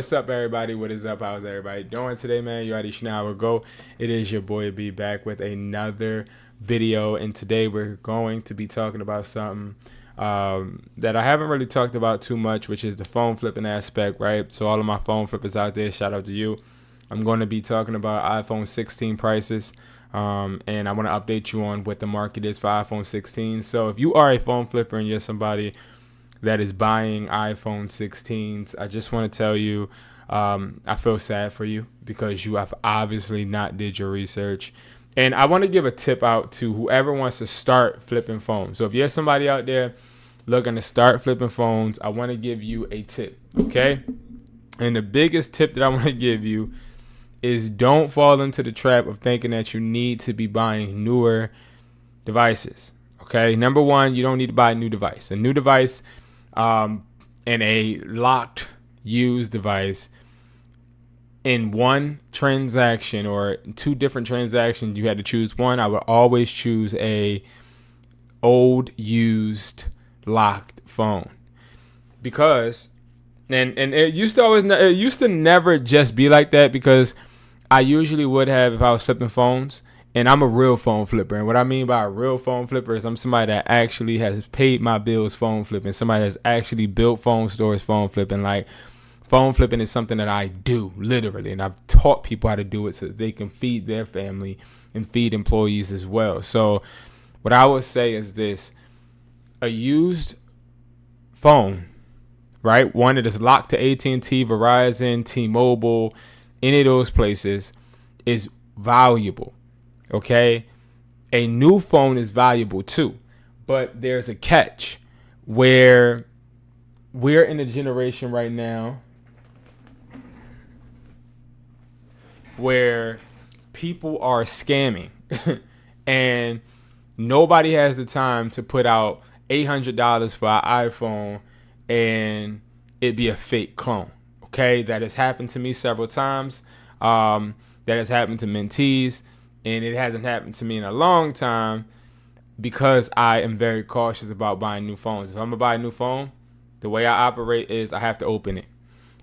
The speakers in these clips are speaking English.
What's up, everybody? What is up? How's everybody doing today, man? You already know how it go. It is your boy B back with another video, and today we're going to be talking about something that I haven't really talked about too much, which is the phone flipping aspect, right? So all of my phone flippers out there, shout out to you. I'm going to be talking about iPhone 16 prices, and I want to update you on what the market is for iPhone 16. So if you are a phone flipper and you're somebody that is buying iPhone 16s, I just want to tell you, I feel sad for you because you have obviously not did your research. And I want to give a tip out to whoever wants to start flipping phones. So if you're somebody out there looking to start flipping phones, I want to give you a tip, okay? And the biggest tip that I want to give you is don't fall into the trap of thinking that you need to be buying newer devices, okay? Number one, you don't need to buy a new device. A new device and a locked used device in one transaction or two different transactions, you had to choose one. I would always choose a old used locked phone because and it used to never just be like that, because I usually would have, if I was flipping phones, and I'm a real phone flipper. And what I mean by a real phone flipper is I'm somebody that actually has paid my bills phone flipping. Somebody that's actually built phone stores phone flipping. Like, phone flipping is something that I do, literally. And I've taught people how to do it so that they can feed their family and feed employees as well. So what I would say is this: a used phone, right? One that is locked to AT&T, Verizon, T-Mobile, any of those places, is valuable. Okay, a new phone is valuable too, but there's a catch where we're in a generation right now where people are scamming and nobody has the time to put out $800 for an iPhone and it be a fake clone. Okay, that has happened to me several times. That has happened to mentees. And it hasn't happened to me in a long time because I am very cautious about buying new phones. If I'm going to buy a new phone, the way I operate is I have to open it.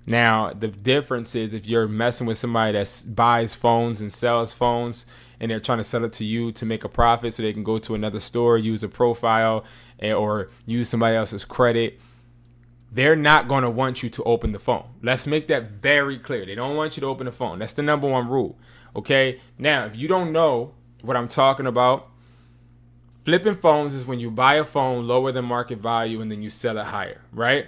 Now, the difference is if you're messing with somebody that buys phones and sells phones and they're trying to sell it to you to make a profit so they can go to another store, use a profile, or use somebody else's credit, they're not going to want you to open the phone. Let's make that very clear. They don't want you to open the phone. That's the number one rule. Okay, now if you don't know what I'm talking about, flipping phones is when you buy a phone lower than market value and then you sell it higher, right?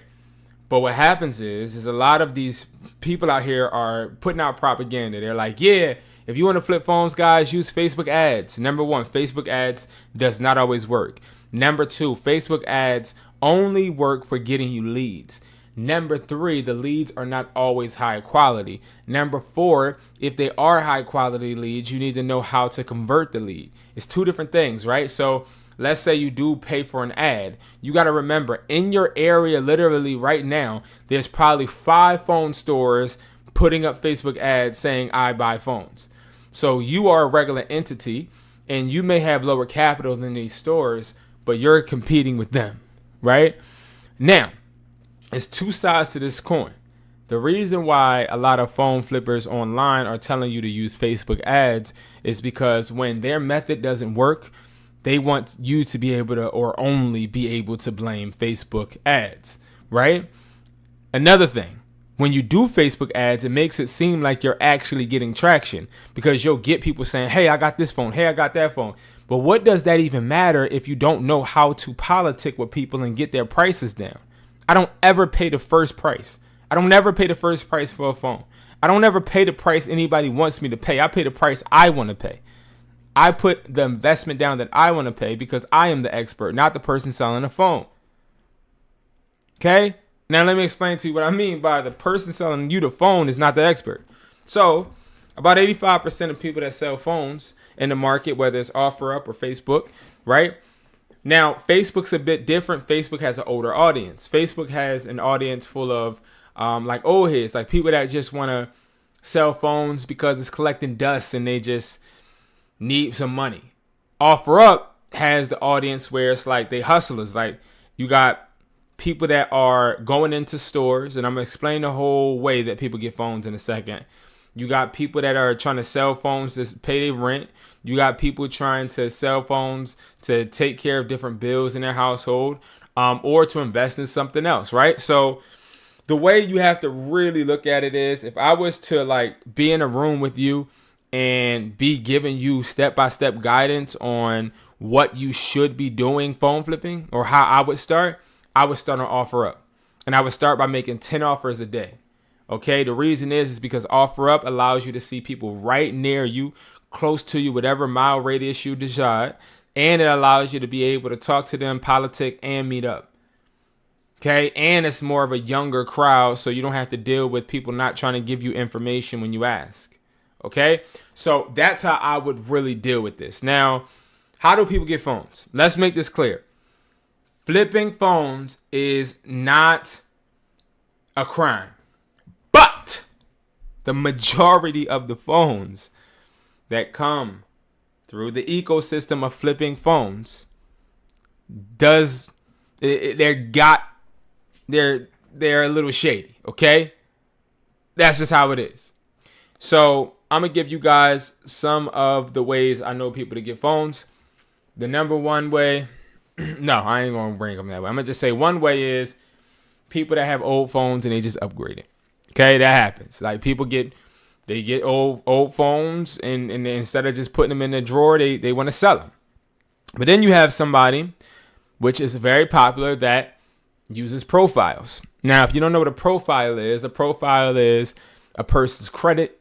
But what happens is a lot of these people out here are putting out propaganda. They're like, yeah, if you want to flip phones, guys, use Facebook ads. Number one, Facebook ads does not always work. Number two, Facebook ads only work for getting you leads. Number three, the leads are not always high quality. Number four, if they are high quality leads, you need to know how to convert the lead. It's two different things, right? So let's say you do pay for an ad. You got to remember, in your area, literally right now, there's probably 5 phone stores putting up Facebook ads saying, I buy phones. So you are a regular entity and you may have lower capital than these stores, but you're competing with them, right? Now, it's two sides to this coin. The reason why a lot of phone flippers online are telling you to use Facebook ads is because when their method doesn't work, they want you to be able to, or only be able to, blame Facebook ads, right? Another thing, when you do Facebook ads, it makes it seem like you're actually getting traction because you'll get people saying, hey, I got this phone. Hey, I got that phone. But what does that even matter if you don't know how to politic with people and get their prices down? I don't ever pay the first price. I don't ever pay the first price for a phone. I don't ever pay the price anybody wants me to pay. I pay the price I want to pay. I put the investment down that I want to pay because I am the expert, not the person selling the phone. Okay? Now let me explain to you what I mean by the person selling you the phone is not the expert. So about 85% of people that sell phones in the market, whether it's OfferUp or Facebook, right? Now, Facebook's a bit different. Facebook has an older audience. Facebook has an audience full of like old heads, like people that just want to sell phones because it's collecting dust and they just need some money. OfferUp has the audience where it's like they hustlers. Like you got people that are going into stores, and I'm going to explain the whole way that people get phones in a second. You got people that are trying to sell phones to pay their rent. You got people trying to sell phones to take care of different bills in their household, or to invest in something else, right? So the way you have to really look at it is, if I was to like be in a room with you and be giving you step-by-step guidance on what you should be doing phone flipping, or how I would start on OfferUp. And I would start by making 10 offers a day. Okay, the reason is because OfferUp allows you to see people right near you, close to you, whatever mile radius you decide. And it allows you to be able to talk to them, politic, and meet up. Okay, and it's more of a younger crowd, so you don't have to deal with people not trying to give you information when you ask. Okay, so that's how I would really deal with this. Now, how do people get phones? Let's make this clear. Flipping phones is not a crime, but the majority of the phones that come through the ecosystem of flipping phones they're a little shady. Okay, that's just how it is. So I'm gonna give you guys some of the ways I know people to get phones. The number one way, no, I ain't gonna bring them that way. I'm gonna just say one way is people that have old phones and they just upgrade it. Okay, that happens. Like people get old phones and instead of just putting them in the drawer, they want to sell them. But then you have somebody, which is very popular, that uses profiles. Now, if you don't know what a profile is a person's credit.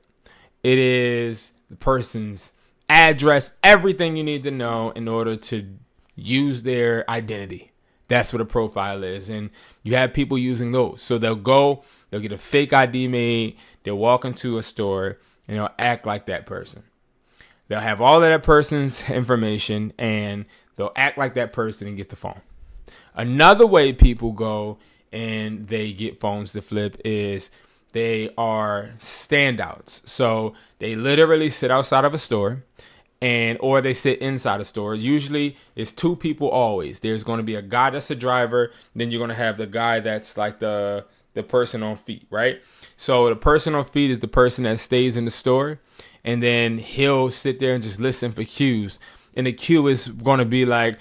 It is the person's address, everything you need to know in order to use their identity. That's what a profile is. And you have people using those. So they'll get a fake ID made. They'll walk into a store and they'll act like that person. They'll have all of that person's information and they'll act like that person and get the phone. Another way people go and they get phones to flip is they are standouts. So they literally sit outside of a store or they sit inside a store. Usually it's two people always. There's going to be a guy that's a driver. Then you're going to have the guy that's like the person on feet, right? So the person on feet is the person that stays in the store. And then he'll sit there and just listen for cues. And the cue is going to be like,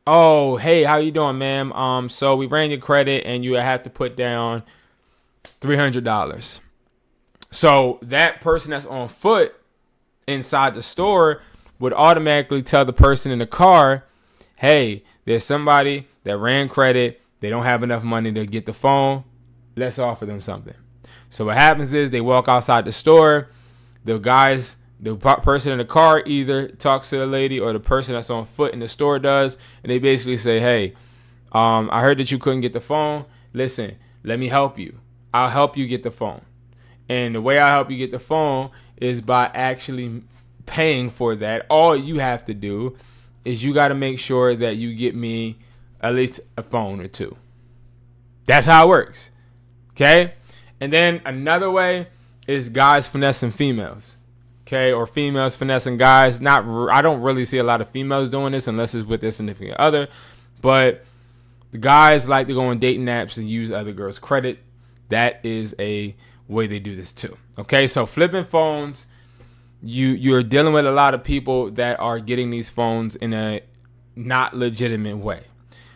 oh, hey, how you doing, ma'am? So we ran your credit and you have to put down $300. So that person that's on foot inside the store would automatically tell the person in the car, hey, there's somebody that ran credit. They don't have enough money to get the phone. Let's offer them something. So what happens is they walk outside the store. The person in the car either talks to the lady or the person that's on foot in the store does. And they basically say, hey, I heard that you couldn't get the phone. Listen, let me help you. I'll help you get the phone. And the way I help you get the phone is by actually paying for that. All you have to do is you got to make sure that you get me at least a phone or two. That's how it works. Okay? And then another way is guys finessing females. Okay? Or females finessing guys. I don't really see a lot of females doing this unless it's with their significant other. But the guys like to go on dating apps and use other girls' credit. That is a way they do this too. Okay? So flipping phones, you're dealing with a lot of people that are getting these phones in a not legitimate way.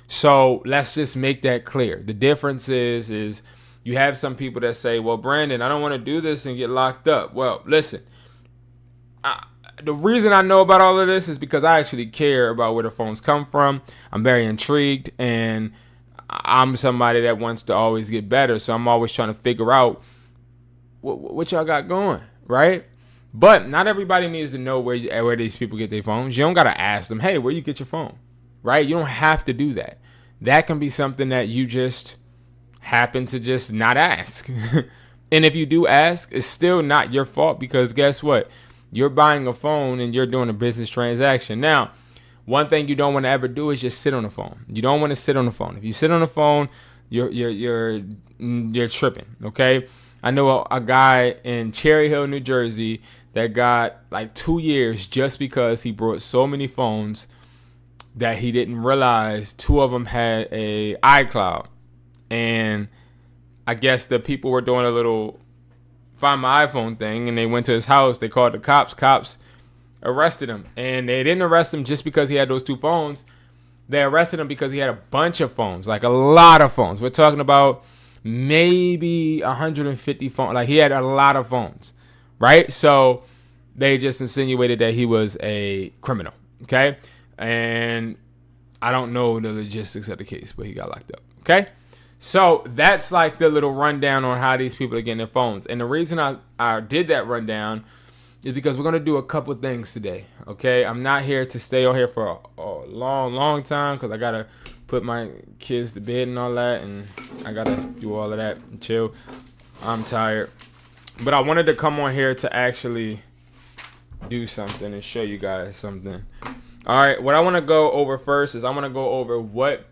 So let's just make that clear. The difference is you have some people that say, well, Brandon, I don't want to do this and get locked up. Well, listen, the reason I know about all of this is because I actually care about where the phones come from. I'm very intrigued, and I'm somebody that wants to always get better. So I'm always trying to figure out what y'all got going, right? But not everybody needs to know where these people get their phones. You don't got to ask them, hey, where you get your phone, right? You don't have to do that. That can be something that you just happen to just not ask. And if you do ask, it's still not your fault because guess what? You're buying a phone and you're doing a business transaction. Now, one thing you don't want to ever do is just sit on the phone. You don't want to sit on the phone. If you sit on the phone, you're tripping, okay? I know a guy in Cherry Hill, New Jersey that got like 2 years just because he brought so many phones that he didn't realize 2 of them had a iCloud. And I guess the people were doing a little find my iPhone thing, and they went to his house. They called the cops. Cops arrested him. And they didn't arrest him just because he had those 2 phones. They arrested him because he had a bunch of phones, like a lot of phones. We're talking about maybe 150 phones. Like, he had a lot of phones, right? So they just insinuated that he was a criminal, okay? And I don't know the logistics of the case, but he got locked up, okay? So that's like the little rundown on how these people are getting their phones. And the reason I did that rundown is because we're going to do a couple things today, okay? I'm not here to stay on here for a long time because I got to put my kids to bed and all that, and I got to do all of that and chill. I'm tired. But I wanted to come on here to actually do something and show you guys something. All right, what I want to go over first is I want to go over what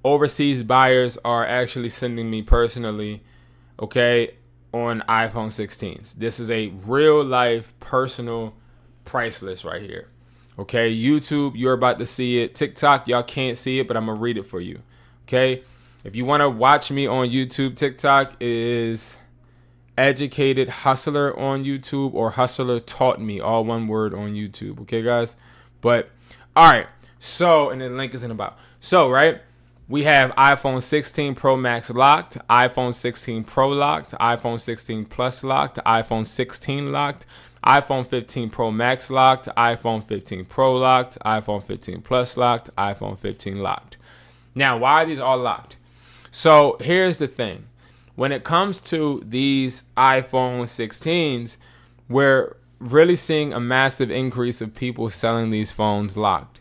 overseas buyers are actually sending me personally, okay, on iPhone 16s. This is a real life personal price list right here. Okay, YouTube, you're about to see it. TikTok, y'all can't see it, but I'm gonna read it for you. Okay, if you want to watch me on YouTube, TikTok is Educated Hustler on YouTube, or Hustler Taught Me, all one word on YouTube. Okay, guys. But all right, so, and the link is in about. So, right, we have iPhone 16 Pro Max locked, iPhone 16 Pro locked, iPhone 16 Plus locked, iPhone 16 locked, iPhone 15 Pro Max locked, iPhone 15 Pro locked, iPhone 15 Plus locked, iPhone 15 locked. Now, why are these all locked? So here's the thing. When it comes to these iPhone 16s, we're really seeing a massive increase of people selling these phones locked.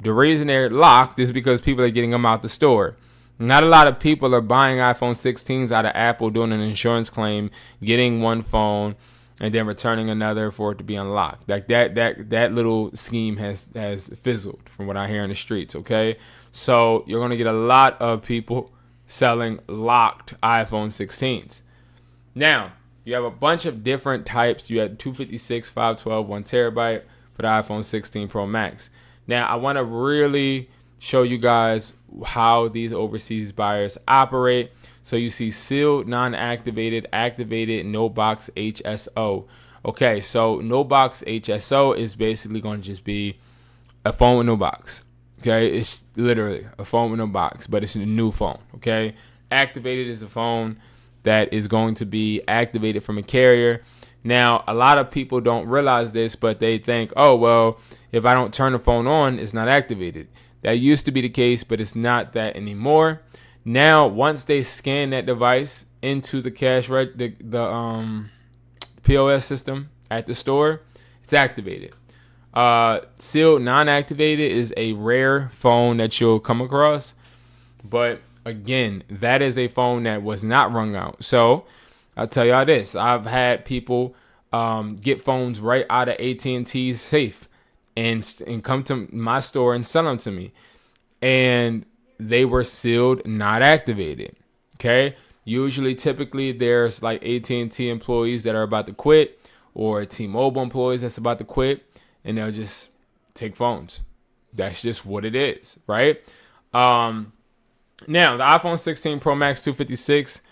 The reason they're locked is because people are getting them out the store. Not a lot of people are buying iPhone 16s out of Apple, doing an insurance claim, getting one phone, and then returning another for it to be unlocked. Like that little scheme has fizzled from what I hear in the streets, okay? So you're going to get a lot of people selling locked iPhone 16s. Now, you have a bunch of different types. You have 256, 512, 1 terabyte for the iPhone 16 Pro Max. Now, I want to really show you guys how these overseas buyers operate. So you see sealed, non-activated, activated, no box HSO. Okay, so no box HSO is basically going to just be a phone with no box. Okay, it's literally a phone with no box, but it's a new phone. Okay, activated is a phone that is going to be activated from a carrier. Now, a lot of people don't realize this, but they think, oh, well, if I don't turn the phone on, it's not activated. That used to be the case, but it's not that anymore. Now, once they scan that device into the the POS system at the store, it's activated. Sealed non-activated is a rare phone that you'll come across. But again, that is a phone that was not rung out. So I'll tell y'all this. I've had people get phones right out of AT&T's safe and come to my store and sell them to me. And they were sealed, not activated. Okay. Typically, there's like AT&T employees that are about to quit, or T-Mobile employees that's about to quit, and they'll just take phones. That's just what it is, right? Now, the iPhone 16 Pro Max 256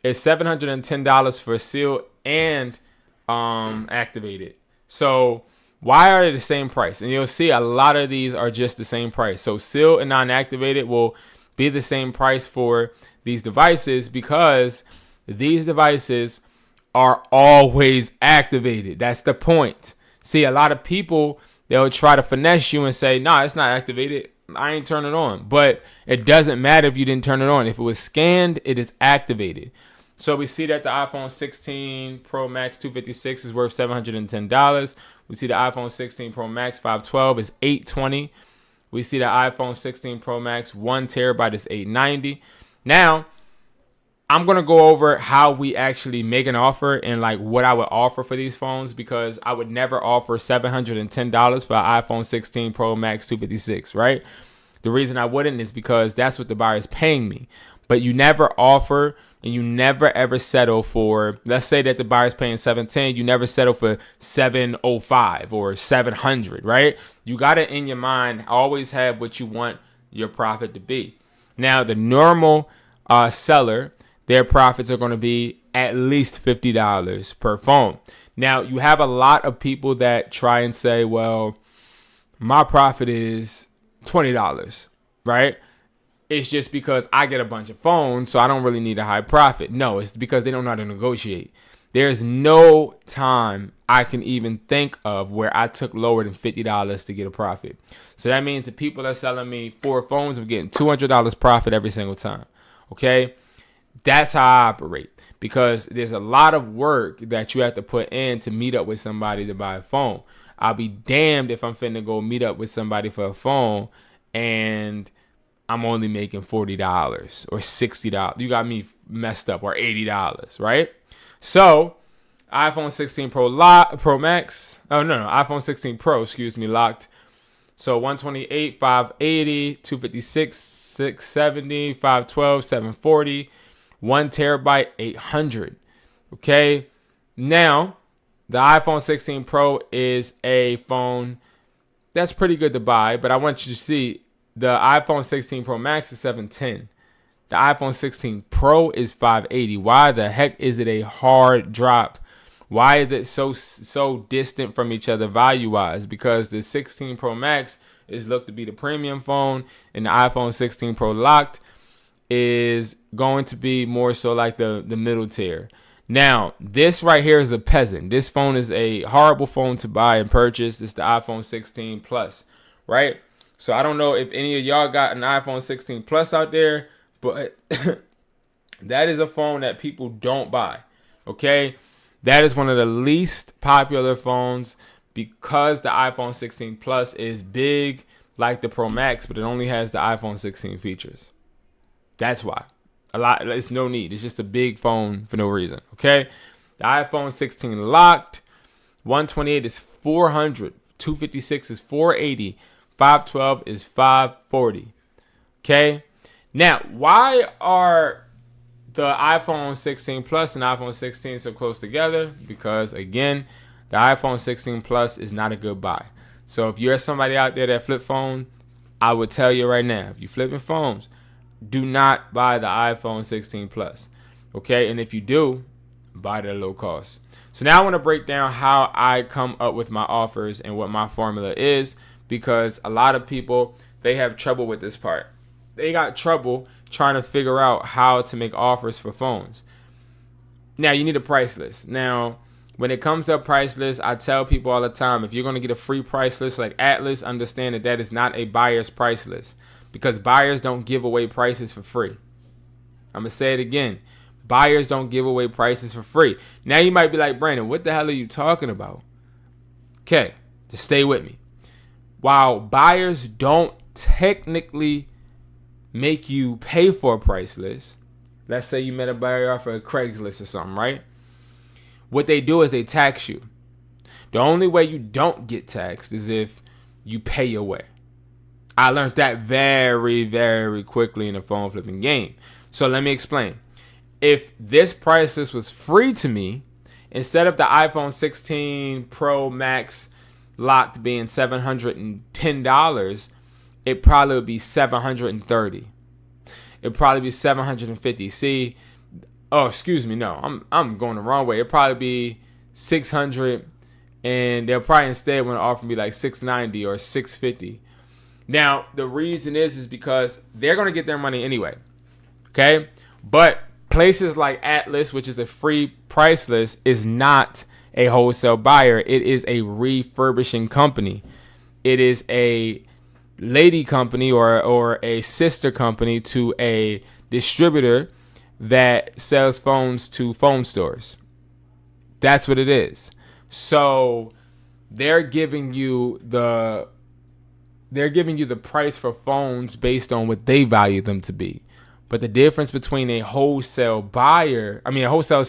is $710 for sealed and activated. So why are they the same price? And you'll see a lot of these are just the same price. So sealed and non-activated will be the same price for these devices because these devices are always activated. That's the point. See, a lot of people, they'll try to finesse you and say, nah, it's not activated. I ain't turning it on. But it doesn't matter if you didn't turn it on. If it was scanned, it is activated. So we see that the iPhone 16 Pro Max 256 is worth $710. We see the iPhone 16 Pro Max 512 is $820. We see the iPhone 16 Pro Max 1 terabyte is $890. Now, I'm going to go over how we actually make an offer and like what I would offer for these phones, because I would never offer $710 for an iPhone 16 Pro Max 256, right? The reason I wouldn't is because that's what the buyer is paying me. But you never offer and you never ever settle for, let's say that the buyer's paying $710, you never settle for $705 or $700, right? You got to, in your mind, always have what you want your profit to be. Now, the normal seller, their profits are going to be at least $50 per phone. Now, you have a lot of people that try and say, well, my profit is $20, right? It's just because I get a bunch of phones, so I don't really need a high profit. No, it's because they don't know how to negotiate. There's no time I can even think of where I took lower than $50 to get a profit. So that means the people that are selling me 4 phones are getting $200 profit every single time. Okay? That's how I operate, because there's a lot of work that you have to put in to meet up with somebody to buy a phone. I'll be damned if I'm finna go meet up with somebody for a phone and I'm only making $40 or $60. You got me messed up, or $80, right? So iPhone 16 Pro Max. Oh, no, iPhone 16 Pro, locked. So 128, 580, 256, 670, 512, 740, 1 terabyte, 800. Okay. Now, the iPhone 16 Pro is a phone that's pretty good to buy, but I want you to see the iPhone 16 Pro Max is $710. The iPhone 16 Pro is $580. Why the heck is it a hard drop? Why is it so distant from each other value-wise? Because the 16 Pro Max is looked to be the premium phone, and the iPhone 16 Pro locked is going to be more so like the middle tier. Now, this right here is a peasant. This phone is a horrible phone to buy and purchase. It's the iPhone 16 Plus, right? So I don't know if any of y'all got an iPhone 16 Plus out there, but that is a phone that people don't buy, okay? That is one of the least popular phones because the iPhone 16 Plus is big like the Pro Max, but it only has the iPhone 16 features. That's why. It's no need. It's just a big phone for no reason, okay? The iPhone 16 locked. 128 is $400. 256 is $480. 512 is $540. Okay? Now, why are the iPhone 16 Plus and iPhone 16 so close together? Because, again, the iPhone 16 Plus is not a good buy. So if you're somebody out there that flip phone, I would tell you right now, if you're flipping phones, do not buy the iPhone 16 Plus. Okay? And if you do, buy it at a low cost. So now I want to break down how I come up with my offers and what my formula is, because a lot of people, they have trouble with this part. They got trouble trying to figure out how to make offers for phones. Now, you need a price list. Now, when it comes to a price list, I tell people all the time, if you're going to get a free price list like Atlas, understand that that is not a buyer's price list, because buyers don't give away prices for free. I'm going to say it again. Buyers don't give away prices for free. Now, you might be like, Brandon, what the hell are you talking about? Okay, just stay with me. While buyers don't technically make you pay for a price list, let's say you met a buyer off of Craigslist or something, right? What they do is they tax you. The only way you don't get taxed is if you pay your way. I learned that very, very quickly in the phone flipping game. So let me explain. If this price list was free to me, instead of the iPhone 16 Pro Max locked being $710, it probably would be $730. It'd probably be $750. See, oh, excuse me, no, I'm going the wrong way. It'd probably be $600, and they'll probably instead want to offer me like $690 or $650. Now, the reason is because they're going to get their money anyway, okay? But places like Atlas, which is a free price list, is not a wholesale buyer. It is a refurbishing company. It is a lady company or a sister company to a distributor that sells phones to phone stores. That's what it is. So they're giving you the price for phones based on what they value them to be. But the difference between a wholesale buyer, a wholesale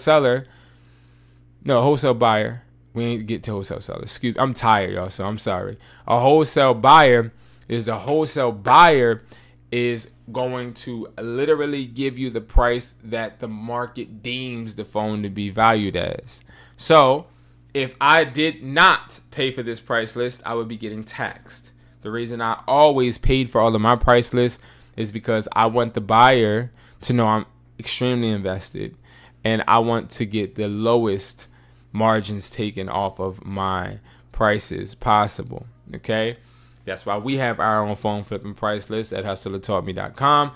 buyer. We ain't get to wholesale seller. I'm tired, y'all, so I'm sorry. A wholesale buyer is the wholesale buyer is going to literally give you the price that the market deems the phone to be valued as. So if I did not pay for this price list, I would be getting taxed. The reason I always paid for all of my price lists is because I want the buyer to know extremely invested, and I want to get the lowest margins taken off of my prices possible. Okay, that's why we have our own phone flipping price list at hustlertaughtme.com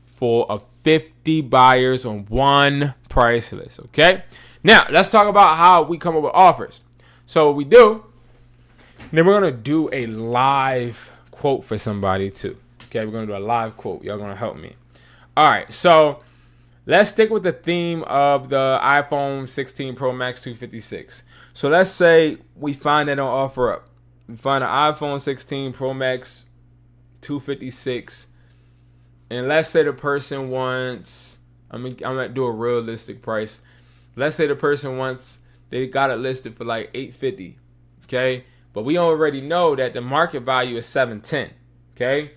full of 50 buyers on one price list. Okay, now let's talk about how we come up with offers. So what we do, then we're gonna do a live quote for somebody too. Okay, we're gonna do a live quote. Y'all gonna help me. All right, so let's stick with the theme of the iPhone 16 Pro Max 256. So let's say we find that on OfferUp. We find an iPhone 16 Pro Max 256, and let's say the person wants, I'm gonna do a realistic price. Let's say the person wants, they got it listed for like $850. Okay, but we already know that the market value is $710. Okay,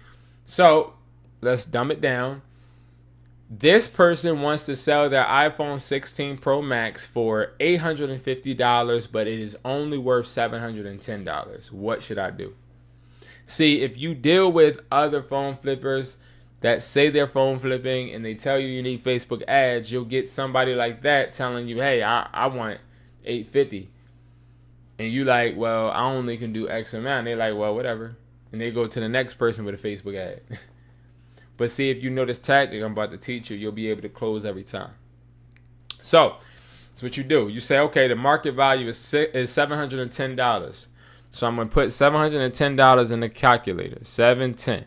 so let's dumb it down. This person wants to sell their iPhone 16 Pro Max for $850, but it is only worth $710. What should I do? See, if you deal with other phone flippers that say they're phone flipping and they tell you need Facebook ads, you'll get somebody like that telling you, hey, I want $850. And you like, well, I only can do X amount. And they're like, well, whatever. And they go to the next person with a Facebook ad. But see, if you know this tactic I'm about to teach you, you'll be able to close every time. So that's what you do. You say, okay, the market value is $710. So I'm going to put $710 in the calculator, 710.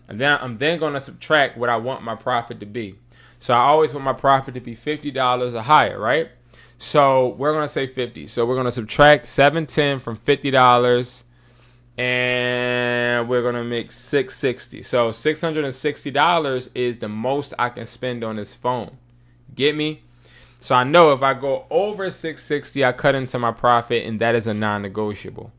And then I'm going to subtract what I want my profit to be. So I always want my profit to be $50 or higher, right? So we're going to say 50. So we're going to subtract 710 from $50. And we're going to make $660. So $660 is the most I can spend on this phone. Get me? So I know if I go over $660, I cut into my profit, and that is a non-negotiable.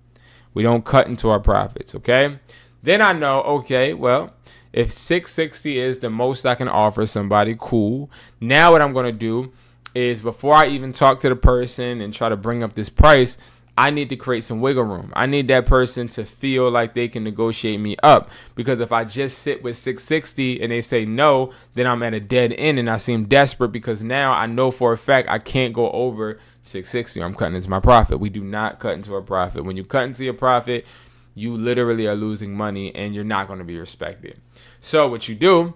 We don't cut into our profits, okay? Then I know, okay, well, if $660 is the most I can offer somebody, cool. Now what I'm going to do is, before I even talk to the person and try to bring up this price, I need to create some wiggle room. I need that person to feel like they can negotiate me up. Because if I just sit with $660 and they say no, then I'm at a dead end and I seem desperate, because now I know for a fact I can't go over $660. I'm cutting into my profit. We do not cut into our profit. When you cut into your profit, you literally are losing money and you're not going to be respected. So what you do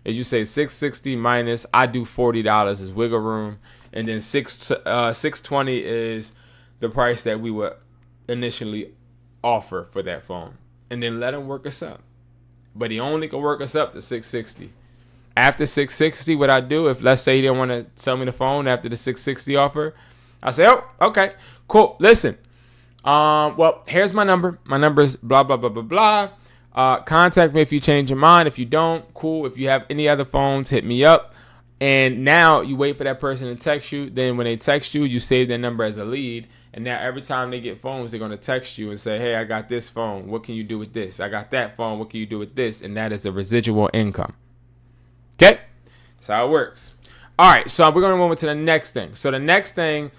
is you say $660 minus, I do $40 as wiggle room, and then $620 is the price that we would initially offer for that phone, and then let him work us up. But he only can work us up to $660. After $660, what I do, if let's say he didn't want to sell me the phone after the $660 offer, I say, oh, okay, cool. Listen, well, here's my number. My number is blah, blah, blah, blah, blah. Contact me if you change your mind. If you don't, cool. If you have any other phones, hit me up. And now you wait for that person to text you. Then when they text you, you save their number as a lead. And now every time they get phones, they're going to text you and say, hey, I got this phone. What can you do with this? I got that phone. What can you do with this? And that is the residual income. Okay? That's how it works. All right. So we're going to move on to the next thing. So the next thing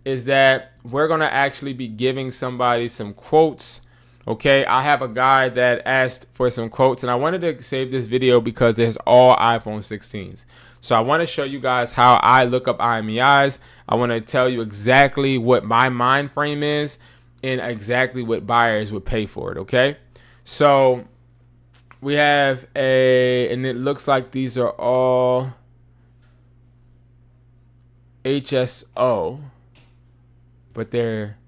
is that we're going to actually be giving somebody some quotes. Okay? I have a guy that asked for some quotes, and I wanted to save this video because there's all iPhone 16s. So I want to show you guys how I look up IMEIs. I want to tell you exactly what my mind frame is and exactly what buyers would pay for it, okay? So we have and it looks like these are all HSO, but they're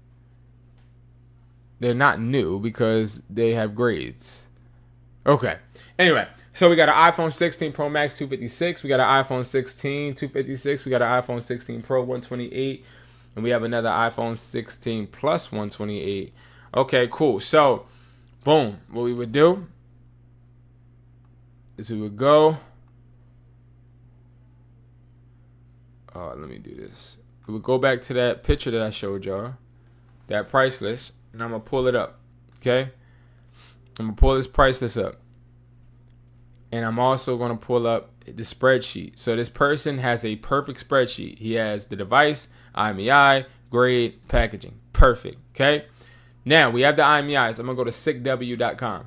not new because they have grades. Okay. Anyway, so we got an iPhone 16 Pro Max 256. We got an iPhone 16 256. We got an iPhone 16 Pro 128. And we have another iPhone 16 Plus 128. Okay, cool. So, boom. What we would do is we would go. Let me do this. We would go back to that picture that I showed y'all, that price list, and I'm going to pull it up. Okay? I'm going to pull this price list up. And I'm also going to pull up the spreadsheet. So this person has a perfect spreadsheet. He has the device, IMEI, grade, packaging. Perfect. Okay. Now we have the IMEIs. I'm going to go to sickw.com.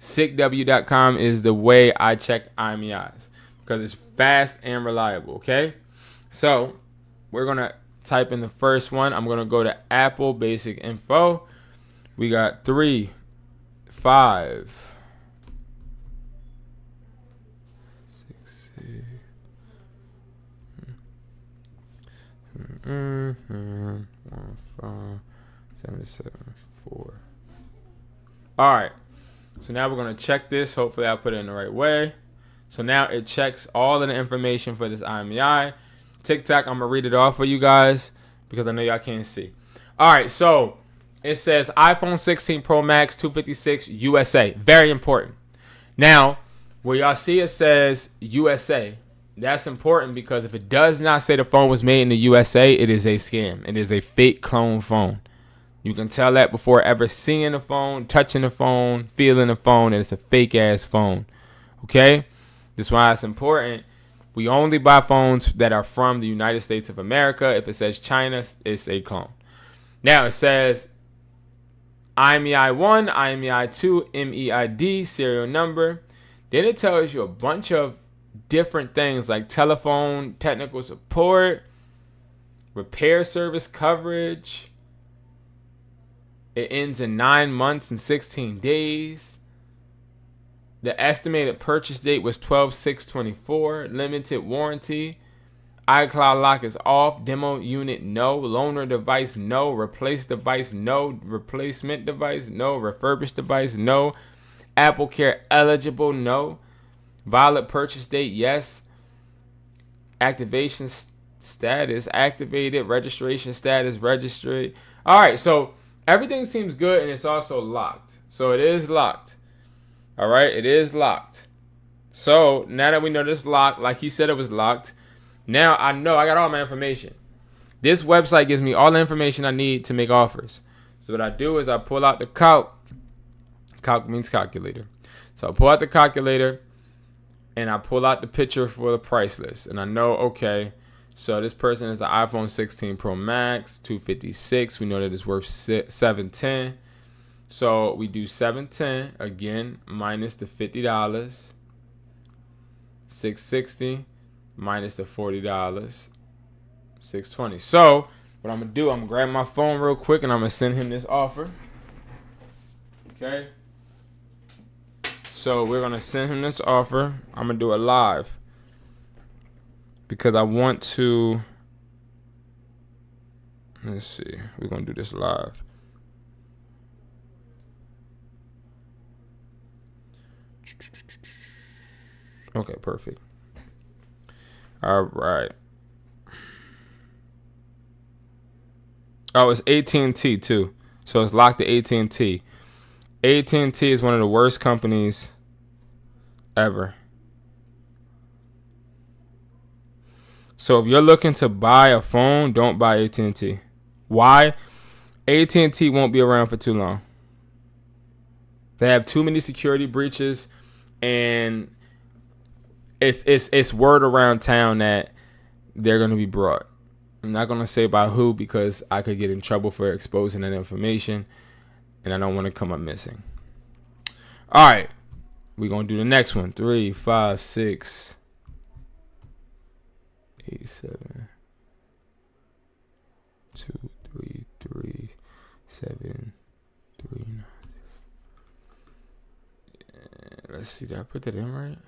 Sickw.com is the way I check IMEIs. because it's fast and reliable. Okay, so we're gonna type in the first one. I'm gonna go to Apple Basic Info. We got 3, 5, 6, 1, 5, 7, 7, 4. All right. So now we're gonna check this. Hopefully I put it in the right way. So now it checks all of the information for this IMEI. TikTok, I'm gonna read it off for you guys because I know y'all can't see. All right, so it says iPhone 16 Pro Max 256 USA. Very important. Now, where y'all see it says USA, that's important because if it does not say the phone was made in the USA, it is a scam. It is a fake clone phone. You can tell that before ever seeing the phone, touching the phone, feeling the phone, and it's a fake ass phone. Okay? This is why it's important. We only buy phones that are from the United States of America. If it says China, it's a clone. Now it says IMEI 1, IMEI 2, MEID, serial number. Then it tells you a bunch of different things like telephone, technical support, repair service coverage. It ends in 9 months and 16 days. The estimated purchase date was 12/6/24. Limited warranty. iCloud lock is off. Demo unit, no. Loaner device, no. Replace device, no. Replacement device, no. Refurbished device, no. Apple Care eligible, no. Valid purchase date, yes. Activation status, activated. Registration status, registered. All right, so everything seems good, and it's also locked. So it is locked. All right, it is locked. So now that we know this locked, like he said it was locked, now I know I got all my information. This website gives me all the information I need to make offers. So what I do is I pull out the calc means calculator. So I pull out the calculator and I pull out the picture for the price list. And I know, okay, so this person is the iPhone 16 Pro Max, 256. We know that it's worth $710. So we do $710 again minus the $50, $660 minus the $40, $620. So what I'm gonna do, I'm gonna grab my phone real quick and I'm gonna send him this offer. Okay. So we're gonna send him this offer. I'm gonna do it live because I want to. Let's see. We're gonna do this live. Okay, perfect. All right. Oh, it's AT&T too. So it's locked to AT&T. AT&T is one of the worst companies ever. So if you're looking to buy a phone, don't buy AT&T. Why? AT&T won't be around for too long. They have too many security breaches, and it's word around town that they're going to be brought. I'm not going to say by who because I could get in trouble for exposing that information, and I don't want to come up missing. All right. We're going to do the next one. 3, 5, 6, 8, 7, 2, 3, 3, 7, 3, 9. Let's see. Did I put that in right?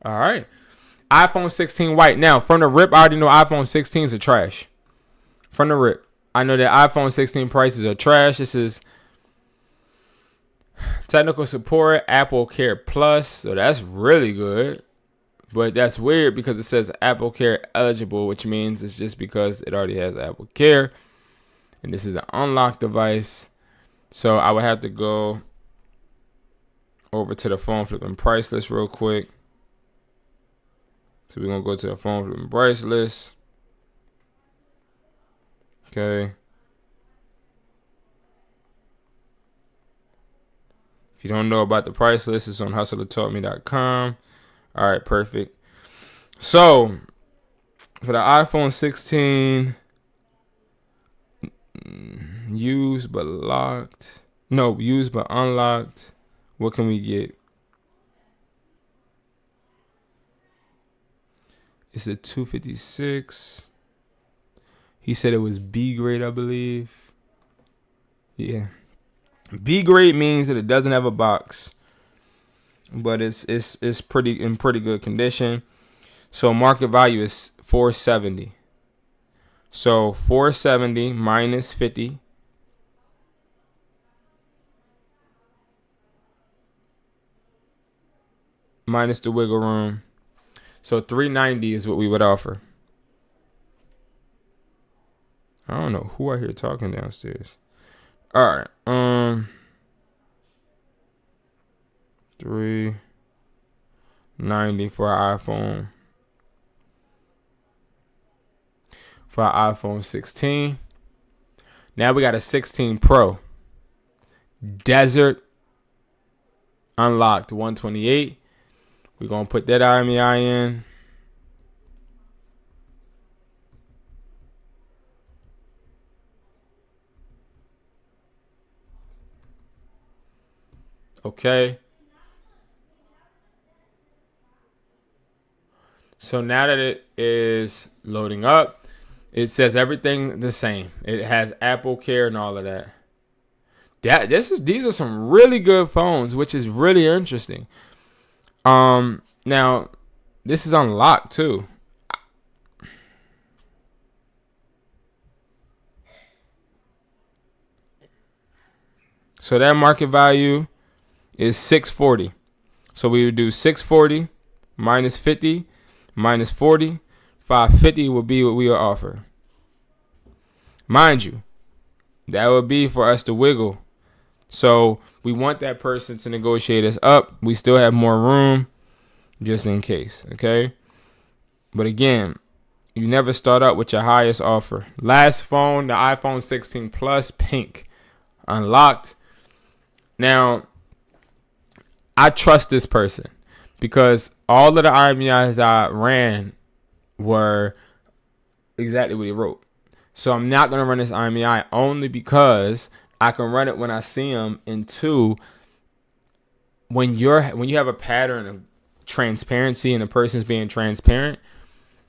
All right. iPhone 16 white. Now, from the rip, I already know iPhone 16s are trash. From the rip. I know that iPhone 16 prices are trash. This is technical support, Apple Care Plus. So that's really good. But that's weird because it says Apple Care eligible, which means it's just because it already has Apple Care. And this is an unlocked device. So I would have to go over to the phone flipping price list real quick. So we're going to go to the phone flipping price list. Okay. If you don't know about the price list, it's on hustlertaught.me.com. All right, perfect. So for the iPhone 16, used but locked. No, used but unlocked. What can we get? It's a 256. He said it was B grade, I believe. Yeah. B grade means that it doesn't have a box, but it's pretty in pretty good condition. So market value is 470. So 470 minus 50. Minus the wiggle room. So 390 is what we would offer. I don't know who I hear talking downstairs. All right. 390 for our iPhone. For our iPhone 16. Now we got a 16 Pro. Desert unlocked 128. We're going to put that IMEI in. Okay. So now that it is loading up, it says everything the same. It has Apple Care and all of that. These are some really good phones, which is really interesting. Now this is unlocked too. So that market value is 640. So we would do 640 minus 50 minus 40. 550 would be what we would offer. Mind you, that would be for us to wiggle. So we want that person to negotiate us up. We still have more room just in case, okay? But again, you never start out with your highest offer. Last phone, the iPhone 16 Plus, pink, unlocked. Now, I trust this person because all of the IMEIs I ran were exactly what he wrote. So I'm not going to run this IMEI only because I can run it when I see them. And two, when you have a pattern of transparency and the person's being transparent,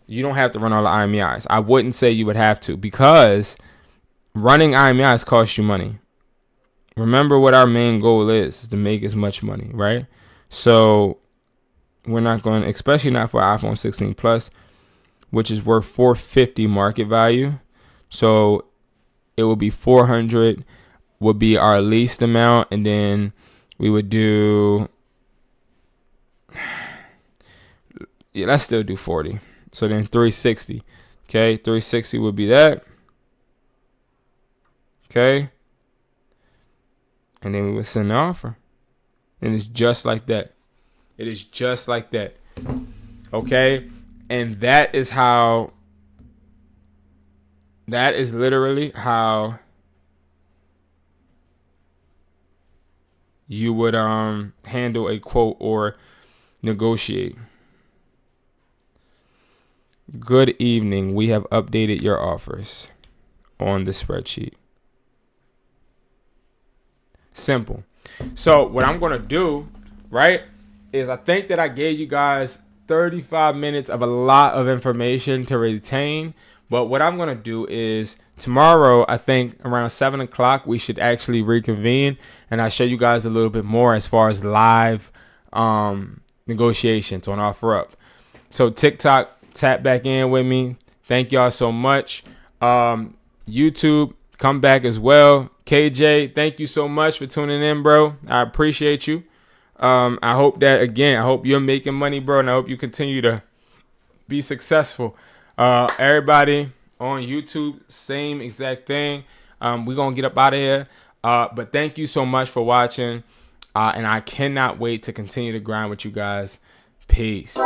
you don't have to run all the IMEIs. I wouldn't say you would have to because running IMEIs costs you money. Remember what our main goal is to make as much money, right? So we're not going, especially not for iPhone 16 Plus, which is worth $450 market value. So it would be 400 would be our least amount, and then we would do, yeah, let's still do 40. So then 360. Okay, 360 would be that. Okay. And then we would send the offer. And it's just like that. It is just like that. Okay? And that is literally how you would handle a quote or negotiate. Good evening. We have updated your offers on the spreadsheet. Simple. So what I'm going to do, right, is I think that I gave you guys 35 minutes of a lot of information to retain. But what I'm going to do is tomorrow, I think around 7 o'clock, we should actually reconvene. And I'll show you guys a little bit more as far as live negotiations on OfferUp. So TikTok, tap back in with me. Thank y'all so much. YouTube, come back as well. KJ, thank you so much for tuning in, bro. I appreciate you. I hope you're making money, bro, and I hope you continue to be successful. Everybody on YouTube, same exact thing. We're going to get up out of here. But thank you so much for watching. And I cannot wait to continue to grind with you guys. Peace.